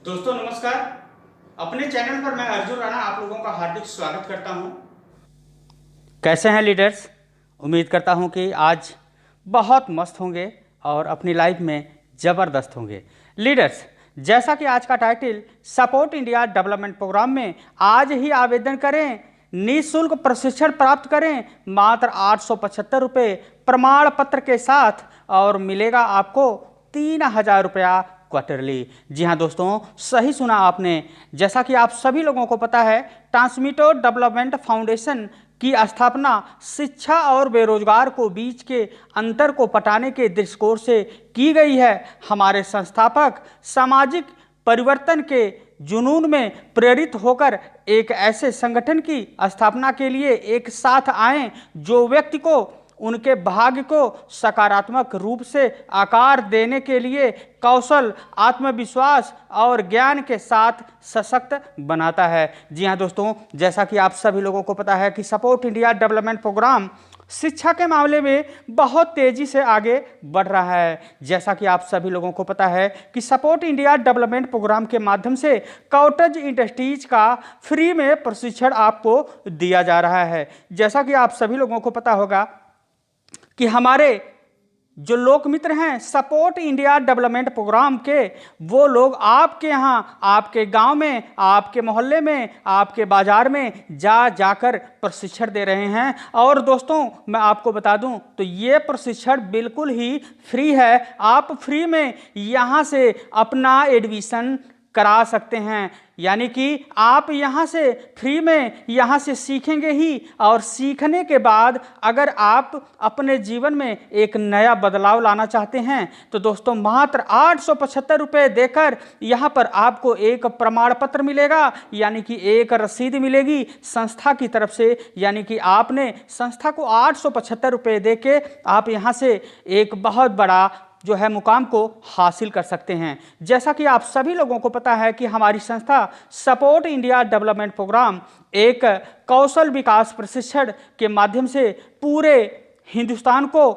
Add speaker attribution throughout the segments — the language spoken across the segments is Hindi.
Speaker 1: दोस्तों नमस्कार। अपने चैनल पर मैं अर्जुन राणा आप लोगों का हार्दिक स्वागत करता हूं। कैसे हैं लीडर्स? उम्मीद करता हूं कि आज बहुत मस्त होंगे और अपनी लाइफ में ज़बरदस्त होंगे। लीडर्स, जैसा कि आज का title support India development programme में आज ही आवेदन करें, निःशुल्क प्रशिक्षण प्राप्त करें मात्र 875 रुपये प्रमाण पत्र के साथ और मिलेगा आपको 3000 रुपया क्वार्टरली। जी हाँ दोस्तों, सही सुना आपने। जैसा कि आप सभी लोगों को पता है, ट्रांसमीटर डेवलपमेंट फाउंडेशन की स्थापना शिक्षा और बेरोजगार को बीच के अंतर को पटाने के दृष्टिकोण से की गई है। हमारे संस्थापक सामाजिक परिवर्तन के जुनून में प्रेरित होकर एक ऐसे संगठन की स्थापना के लिए एक साथ आए जो व्यक्ति को उनके भाग्य को सकारात्मक रूप से आकार देने के लिए कौशल, आत्मविश्वास और ज्ञान के साथ सशक्त बनाता है। जी हाँ दोस्तों, जैसा कि आप सभी लोगों को पता है कि सपोर्ट इंडिया डेवलपमेंट प्रोग्राम शिक्षा के मामले में बहुत तेजी से आगे बढ़ रहा है। जैसा कि आप सभी लोगों को पता है कि सपोर्ट इंडिया डेवलपमेंट प्रोग्राम के माध्यम से कॉटेज इंडस्ट्रीज का फ्री में प्रशिक्षण आपको दिया जा रहा है। जैसा कि आप सभी लोगों को पता होगा कि हमारे जो लोक मित्र हैं सपोर्ट इंडिया डेवलपमेंट प्रोग्राम के, वो लोग आपके यहाँ, आपके गांव में, आपके मोहल्ले में, आपके बाजार में जाकर प्रशिक्षण दे रहे हैं। और दोस्तों मैं आपको बता दूं तो ये प्रशिक्षण बिल्कुल ही फ्री है। आप फ्री में यहाँ से अपना एडमिशन करा सकते हैं, यानी कि आप यहाँ से फ्री में यहाँ से सीखेंगे ही, और सीखने के बाद अगर आप अपने जीवन में एक नया बदलाव लाना चाहते हैं तो दोस्तों मात्र 875 रुपये देकर यहाँ पर आपको एक प्रमाण पत्र मिलेगा, यानी कि एक रसीद मिलेगी संस्था की तरफ से। यानी कि आपने संस्था को 875 रुपये दे के आप यहाँ से एक बहुत बड़ा जो है मुकाम को हासिल कर सकते हैं। जैसा कि आप सभी लोगों को पता है कि हमारी संस्था सपोर्ट इंडिया डेवलपमेंट प्रोग्राम एक कौशल विकास प्रशिक्षण के माध्यम से पूरे हिंदुस्तान को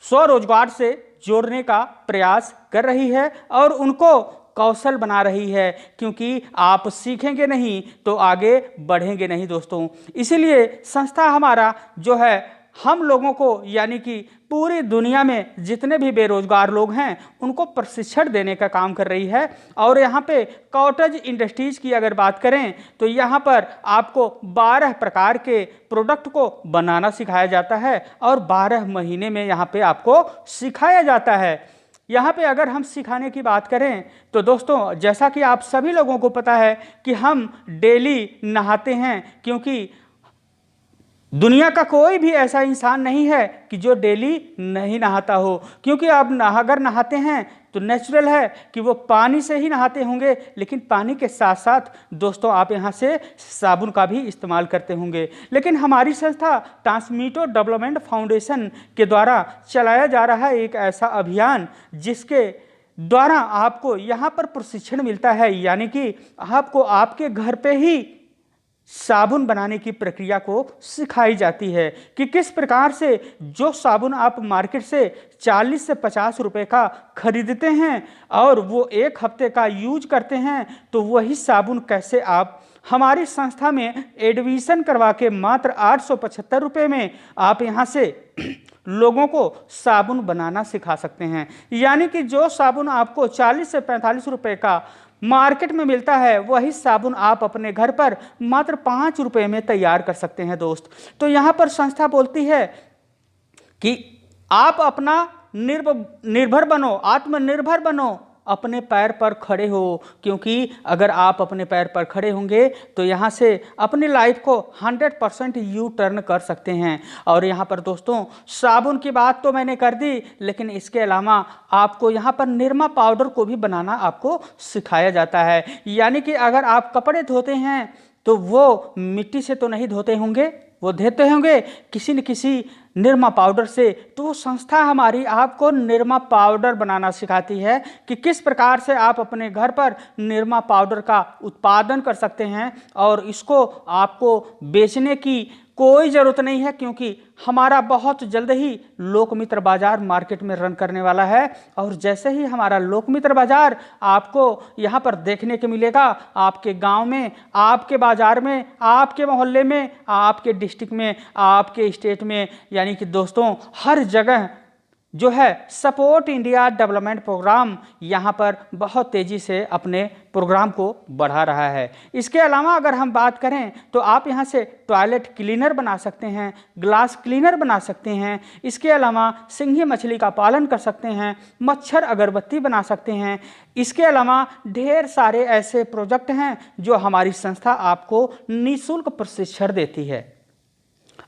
Speaker 1: स्वरोजगार से जोड़ने का प्रयास कर रही है और उनको कौशल बना रही है, क्योंकि आप सीखेंगे नहीं तो आगे बढ़ेंगे नहीं दोस्तों। इसीलिए संस्था हमारा जो है हम लोगों को, यानी कि पूरी दुनिया में जितने भी बेरोजगार लोग हैं उनको प्रशिक्षण देने का काम कर रही है। और यहाँ पे कॉटेज इंडस्ट्रीज की अगर बात करें तो यहाँ पर आपको 12 प्रकार के प्रोडक्ट को बनाना सिखाया जाता है और 12 महीने में यहाँ पे आपको सिखाया जाता है। यहाँ पे अगर हम सिखाने की बात करें तो दोस्तों जैसा कि आप सभी लोगों को पता है कि हम डेली नहाते हैं, क्योंकि दुनिया का कोई भी ऐसा इंसान नहीं है कि जो डेली नहीं नहाता हो, क्योंकि आप अगर नहाते हैं तो नेचुरल है कि वो पानी से ही नहाते होंगे, लेकिन पानी के साथ साथ दोस्तों आप यहाँ से साबुन का भी इस्तेमाल करते होंगे। लेकिन हमारी संस्था ट्रांसमीटर डेवलपमेंट फाउंडेशन के द्वारा चलाया जा रहा है एक ऐसा अभियान जिसके द्वारा आपको यहाँ पर प्रशिक्षण मिलता है, यानी कि आपको आपके घर पे ही साबुन बनाने की प्रक्रिया को सिखाई जाती है कि किस प्रकार से जो साबुन आप मार्केट से 40 से 50 रुपए का खरीदते हैं और वो एक हफ्ते का यूज करते हैं, तो वही साबुन कैसे आप हमारी संस्था में एडमिशन करवा के मात्र 875 रुपये में आप यहाँ से लोगों को साबुन बनाना सिखा सकते हैं। यानी कि जो साबुन आपको 40 से 45 रुपए का मार्केट में मिलता है, वही साबुन आप अपने घर पर मात्र 5 रुपए में तैयार कर सकते हैं दोस्त। तो यहाँ पर संस्था बोलती है कि आप अपना निर्भर बनो, आत्मनिर्भर बनो, अपने पैर पर खड़े हो, क्योंकि अगर आप अपने पैर पर खड़े होंगे तो यहाँ से अपनी लाइफ को 100% यू टर्न कर सकते हैं। और यहाँ पर दोस्तों साबुन की बात तो मैंने कर दी, लेकिन इसके अलावा आपको यहाँ पर निरमा पाउडर को भी बनाना आपको सिखाया जाता है। यानी कि अगर आप कपड़े धोते हैं तो वो मिट्टी से तो नहीं धोते होंगे, वो धोते होंगे किसी न किसी निरमा पाउडर से। तो वो संस्था हमारी आपको निरमा पाउडर बनाना सिखाती है कि किस प्रकार से आप अपने घर पर निरमा पाउडर का उत्पादन कर सकते हैं और इसको आपको बेचने की कोई ज़रूरत नहीं है, क्योंकि हमारा बहुत जल्द ही लोकमित्र बाजार मार्केट में रन करने वाला है। और जैसे ही हमारा लोकमित्र बाजार आपको यहाँ पर देखने को मिलेगा, आपके गांव में, आपके बाजार में, आपके मोहल्ले में, आपके डिस्ट्रिक्ट में, आपके स्टेट में, यानी कि दोस्तों हर जगह जो है सपोर्ट इंडिया डेवलपमेंट प्रोग्राम यहाँ पर बहुत तेज़ी से अपने प्रोग्राम को बढ़ा रहा है। इसके अलावा अगर हम बात करें तो आप यहाँ से टॉयलेट क्लीनर बना सकते हैं, ग्लास क्लीनर बना सकते हैं, इसके अलावा सिंघी मछली का पालन कर सकते हैं, मच्छर अगरबत्ती बना सकते हैं। इसके अलावा ढेर सारे ऐसे प्रोजेक्ट हैं जो हमारी संस्था आपको निःशुल्क प्रशिक्षण देती है।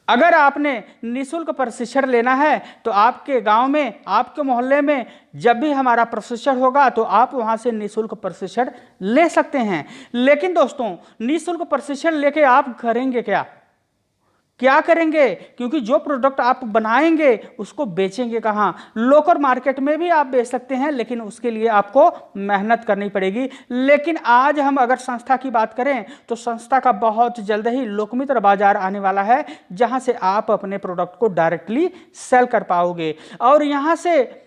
Speaker 1: अगर आपने निःशुल्क प्रशिक्षण लेना है तो आपके गांव में, आपके मोहल्ले में जब भी हमारा प्रशिक्षण होगा तो आप वहां से निःशुल्क प्रशिक्षण ले सकते हैं। लेकिन दोस्तों निःशुल्क प्रशिक्षण लेके आप करेंगे क्या करेंगे? क्योंकि जो प्रोडक्ट आप बनाएंगे उसको बेचेंगे कहाँ? लोकल मार्केट में भी आप बेच सकते हैं, लेकिन उसके लिए आपको मेहनत करनी पड़ेगी। लेकिन आज हम अगर संस्था की बात करें तो संस्था का बहुत जल्द ही लोकमित्र बाजार आने वाला है, जहां से आप अपने प्रोडक्ट को डायरेक्टली सेल कर पाओगे। और यहां से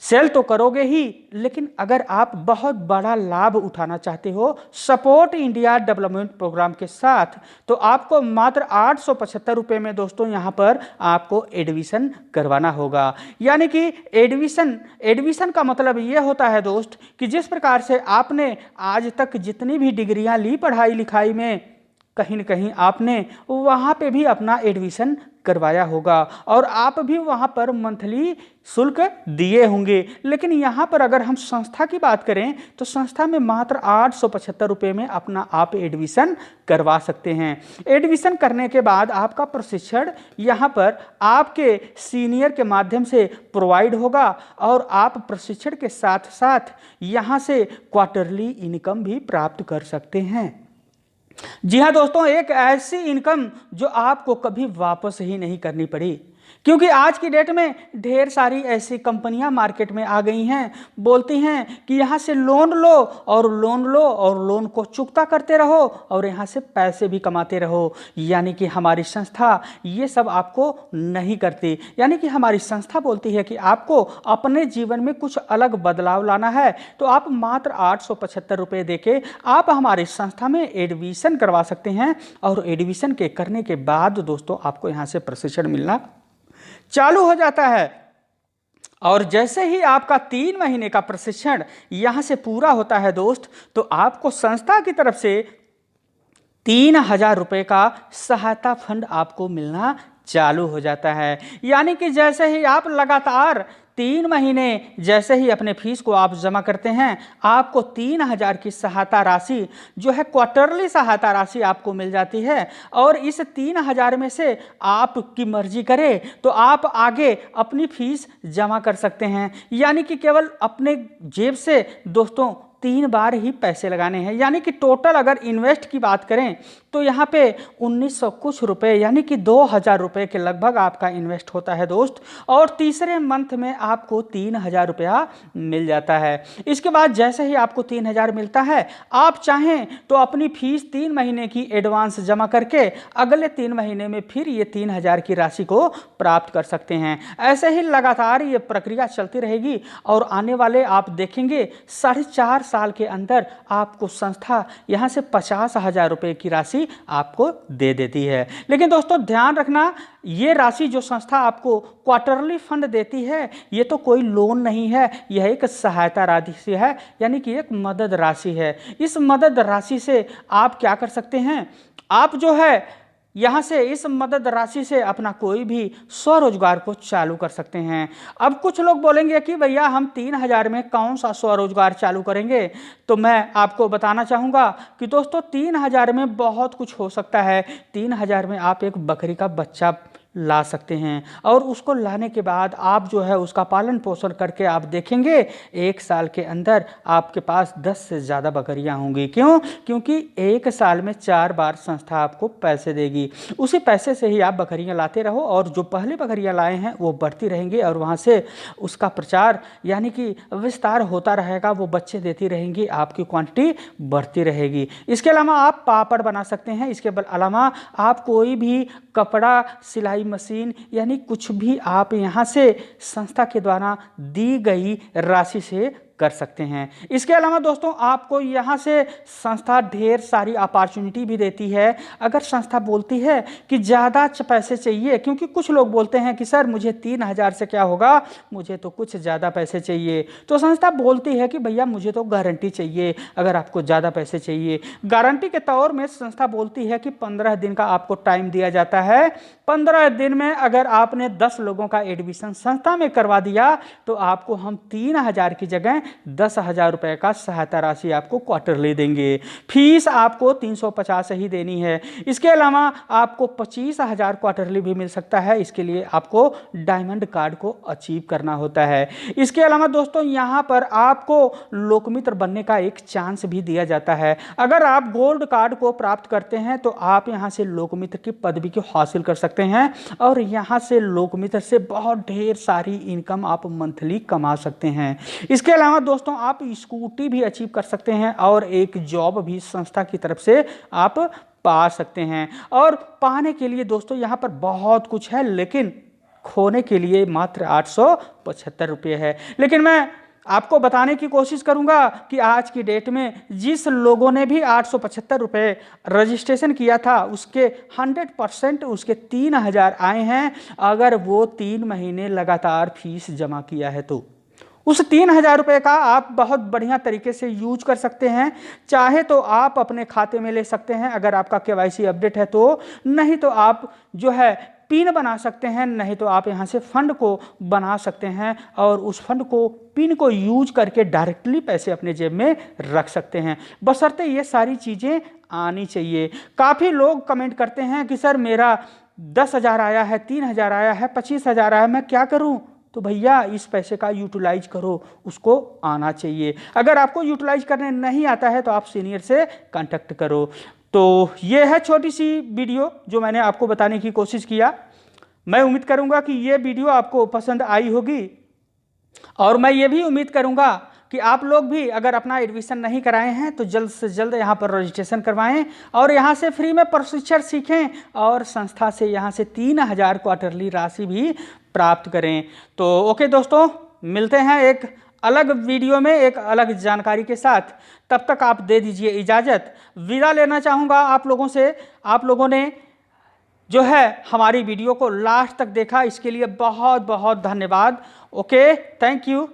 Speaker 1: सेल तो करोगे ही, लेकिन अगर आप बहुत बड़ा लाभ उठाना चाहते हो सपोर्ट इंडिया डेवलपमेंट प्रोग्राम के साथ, तो आपको मात्र 875 रुपये में दोस्तों यहाँ पर आपको एडमिशन करवाना होगा। यानी कि एडमिशन का मतलब ये होता है दोस्त कि जिस प्रकार से आपने आज तक जितनी भी डिग्रियाँ ली पढ़ाई लिखाई में, कहीं न कहीं आपने वहाँ पे भी अपना एडमिशन करवाया होगा और आप भी वहाँ पर मंथली शुल्क दिए होंगे। लेकिन यहाँ पर अगर हम संस्था की बात करें तो संस्था में मात्र 875 रुपये में अपना आप एडमिशन करवा सकते हैं। एडमिशन करने के बाद आपका प्रशिक्षण यहाँ पर आपके सीनियर के माध्यम से प्रोवाइड होगा और आप प्रशिक्षण के साथ साथ यहाँ से क्वार्टरली इनकम भी प्राप्त कर सकते हैं। जी हाँ दोस्तों, एक ऐसी इनकम जो आपको कभी वापस ही नहीं करनी पड़ी, क्योंकि आज की डेट में ढेर सारी ऐसी कंपनियां मार्केट में आ गई हैं, बोलती हैं कि यहाँ से लोन लो और लोन को चुकता करते रहो और यहाँ से पैसे भी कमाते रहो। यानी कि हमारी संस्था ये सब आपको नहीं करती। यानी कि हमारी संस्था बोलती है कि आपको अपने जीवन में कुछ अलग बदलाव लाना है तो आप मात्र 875 रुपये देके आप हमारी संस्था में एडमिशन करवा सकते हैं। और एडमिशन के करने के बाद दोस्तों आपको यहाँ से प्रशिक्षण मिलना चालू हो जाता है। और जैसे ही आपका 3 महीने का प्रशिक्षण यहां से पूरा होता है दोस्त, तो आपको संस्था की तरफ से 3000 रुपये का सहायता फंड आपको मिलना चालू हो जाता है। यानी कि जैसे ही आप लगातार 3 महीने जैसे ही अपने फीस को आप जमा करते हैं, आपको 3000 की सहायता राशि जो है क्वार्टरली सहायता राशि आपको मिल जाती है। और इस 3000 में से आपकी मर्जी करे तो आप आगे अपनी फीस जमा कर सकते हैं। यानी कि केवल अपने जेब से दोस्तों 3 बार ही पैसे लगाने हैं। यानी कि टोटल अगर इन्वेस्ट की बात करें तो यहाँ पे 1900 कुछ रुपए यानी कि 2000 रुपये के लगभग आपका इन्वेस्ट होता है दोस्त। और तीसरे मंथ में आपको 3000 रुपया मिल जाता है। इसके बाद जैसे ही आपको 3000 मिलता है, आप चाहें तो अपनी फीस 3 महीने की एडवांस जमा करके अगले 3 महीने में फिर ये 3000 की राशि को प्राप्त कर सकते हैं। ऐसे ही लगातार ये प्रक्रिया चलती रहेगी और आने वाले आप देखेंगे 4.5 साल के अंदर आपको संस्था यहाँ से 50,000 रुपये की राशि आपको दे देती है। लेकिन दोस्तों ध्यान रखना, ये राशि जो संस्था आपको क्वार्टरली फंड देती है ये तो कोई लोन नहीं है, यह एक सहायता राशि है। यानी कि एक मदद राशि है। इस मदद राशि से आप क्या कर सकते हैं, आप जो है यहाँ से इस मदद राशि से अपना कोई भी स्वरोजगार को चालू कर सकते हैं। अब कुछ लोग बोलेंगे कि भैया हम 3000 में कौन सा स्वरोजगार चालू करेंगे, तो मैं आपको बताना चाहूँगा कि दोस्तों 3000 में बहुत कुछ हो सकता है। 3000 में आप एक बकरी का बच्चा ला सकते हैं। और उसको लाने के बाद आप जो है उसका पालन पोषण करके आप देखेंगे 1 साल के अंदर आपके पास 10 से ज़्यादा बकरियां होंगी। क्यों? क्योंकि 1 साल में 4 बार संस्था आपको पैसे देगी। उसी पैसे से ही आप बकरियां लाते रहो और जो पहले बकरियां लाए हैं वो बढ़ती रहेंगी और वहाँ से उसका प्रचार यानी कि विस्तार होता रहेगा, वो बच्चे देती रहेंगी, आपकी क्वांटिटी बढ़ती रहेगी। इसके अलावा आप पापड़ बना सकते हैं। इसके अलावा आप कोई भी कपड़ा सिलाई मशीन यानी कुछ भी आप यहाँ से संस्था के द्वारा दी गई राशि से कर सकते हैं। इसके अलावा दोस्तों आपको यहाँ से संस्था ढेर सारी अपॉर्चुनिटी भी देती है। अगर संस्था बोलती है कि ज़्यादा पैसे चाहिए, क्योंकि कुछ लोग बोलते हैं कि सर मुझे 3,000 से क्या होगा, मुझे तो कुछ ज़्यादा पैसे चाहिए, तो संस्था बोलती है कि भैया मुझे तो गारंटी चाहिए। अगर आपको ज़्यादा पैसे चाहिए, गारंटी के तौर में संस्था बोलती है कि 15 दिन का आपको टाइम दिया जाता है। 15 दिन में अगर आपने 10 लोगों का एडमिशन संस्था में करवा दिया तो आपको हम 3,000 की जगह 10,000 रुपए का सहायता राशि आपको क्वार्टरली देंगे। फीस आपको 350 ही देनी है। इसके अलावा आपको 25,000 क्वार्टरली भी मिल सकता है। इसके लिए आपको डायमंड कार्ड को अचीव करना होता है। इसके अलावा दोस्तों यहाँ पर आपको लोकमित्र बनने का एक चांस भी दिया जाता है। अगर आप गोल्ड कार्ड को प्राप्त करते हैं तो आप यहाँ से लोकमित्र की पदवी को हासिल कर सकते हैं और यहाँ से लोकमित्र से बहुत ढेर सारी इनकम आप मंथली कमा सकते हैं। इसके अलावा दोस्तों आप स्कूटी भी अचीव कर सकते हैं और एक जॉब भी संस्था की तरफ से आप पा सकते हैं। और पाने के लिए दोस्तों यहाँ पर बहुत कुछ है, लेकिन खोने के लिए मात्र 875 रुपये है। लेकिन मैं आपको बताने की कोशिश करूंगा कि आज की डेट में जिस लोगों ने भी 875 रुपये रजिस्ट्रेशन किया था उसके 100% उसके 3,000 आए हैं। अगर वो 3 महीने लगातार फीस जमा किया है तो उस 3,000 रुपये का आप बहुत बढ़िया तरीके से यूज कर सकते हैं। चाहे तो आप अपने खाते में ले सकते हैं अगर आपका KYC अपडेट है तो, नहीं तो आप जो है पिन बना सकते हैं, नहीं तो आप यहाँ से फंड को बना सकते हैं और उस फंड को पिन को यूज करके डायरेक्टली पैसे अपने जेब में रख सकते हैं, बशर्ते ये सारी चीज़ें आनी चाहिए। काफ़ी लोग कमेंट करते हैं कि सर मेरा 10,000 आया है, 3,000 आया है, 25,000 आया है, मैं क्या करूँ? तो भैया इस पैसे का यूटिलाइज करो, उसको आना चाहिए। अगर आपको यूटिलाइज करने नहीं आता है तो आप सीनियर से कांटेक्ट करो। तो ये है छोटी सी वीडियो जो मैंने आपको बताने की कोशिश किया। मैं उम्मीद करूंगा कि ये वीडियो आपको पसंद आई होगी और मैं ये भी उम्मीद करूंगा कि आप लोग भी अगर अपना एडमिशन नहीं कराए हैं तो जल्द से जल्द यहाँ पर रजिस्ट्रेशन करवाएं और यहाँ से फ्री में प्रशिक्षण सीखें और संस्था से यहाँ से 3,000 क्वार्टरली राशि भी प्राप्त करें। तो ओके दोस्तों, मिलते हैं एक अलग वीडियो में एक अलग जानकारी के साथ। तब तक आप दे दीजिए इजाज़त। विदा लेना चाहूँगा आप लोगों से। आप लोगों ने जो है हमारी वीडियो को लास्ट तक देखा, इसके लिए बहुत बहुत धन्यवाद। Okay, thank you.